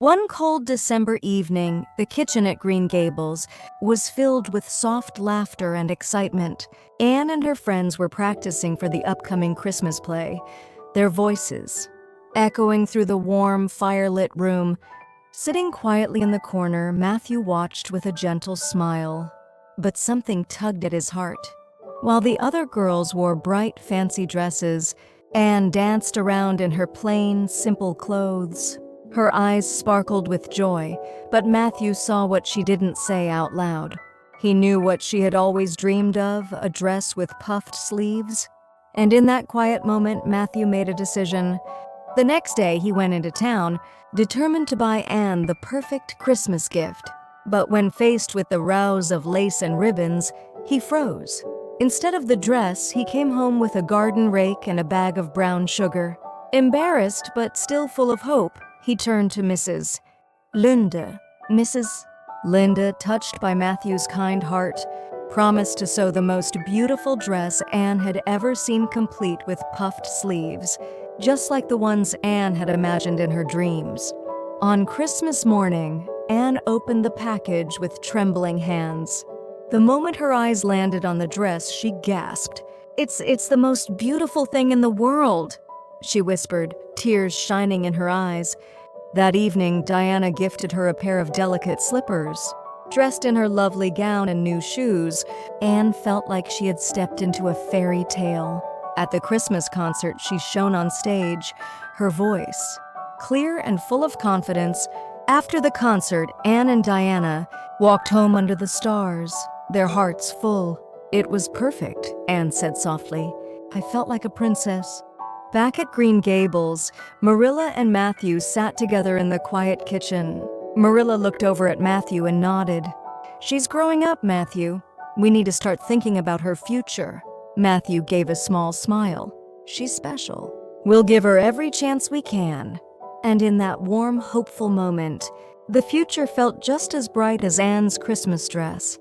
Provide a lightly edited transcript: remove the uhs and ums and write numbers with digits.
One cold December evening, the kitchen at Green Gables was filled with soft laughter and excitement. Anne and her friends were practicing for the upcoming Christmas play, their voices echoing through the warm, fire-lit room. Sitting quietly in the corner, Matthew watched with a gentle smile, but something tugged at his heart. While the other girls wore bright, fancy dresses, Anne danced around in her plain, simple clothes. Her eyes sparkled with joy, but Matthew saw what she didn't say out loud. He knew what she had always dreamed of, a dress with puffed sleeves. And in that quiet moment, Matthew made a decision. The next day, he went into town, determined to buy Anne the perfect Christmas gift. But when faced with the rows of lace and ribbons, he froze. Instead of the dress, he came home with a garden rake and a bag of brown sugar. Embarrassed, but still full of hope, he turned to Mrs. Linda. Mrs. Linda, touched by Matthew's kind heart, promised to sew the most beautiful dress Anne had ever seen, complete with puffed sleeves, just like the ones Anne had imagined in her dreams. On Christmas morning, Anne opened the package with trembling hands. The moment her eyes landed on the dress, she gasped. It's the most beautiful thing in the world," she whispered, tears shining in her eyes. That evening, Diana gifted her a pair of delicate slippers. Dressed in her lovely gown and new shoes, Anne felt like she had stepped into a fairy tale. At the Christmas concert, she shone on stage, her voice clear and full of confidence. After the concert, Anne and Diana walked home under the stars, their hearts full. "It was perfect," Anne said softly. "I felt like a princess." Back at Green Gables, Marilla and Matthew sat together in the quiet kitchen. Marilla looked over at Matthew and nodded. "She's growing up, Matthew. We need to start thinking about her future." Matthew gave a small smile. "She's special. We'll give her every chance we can." And in that warm, hopeful moment, the future felt just as bright as Anne's Christmas dress.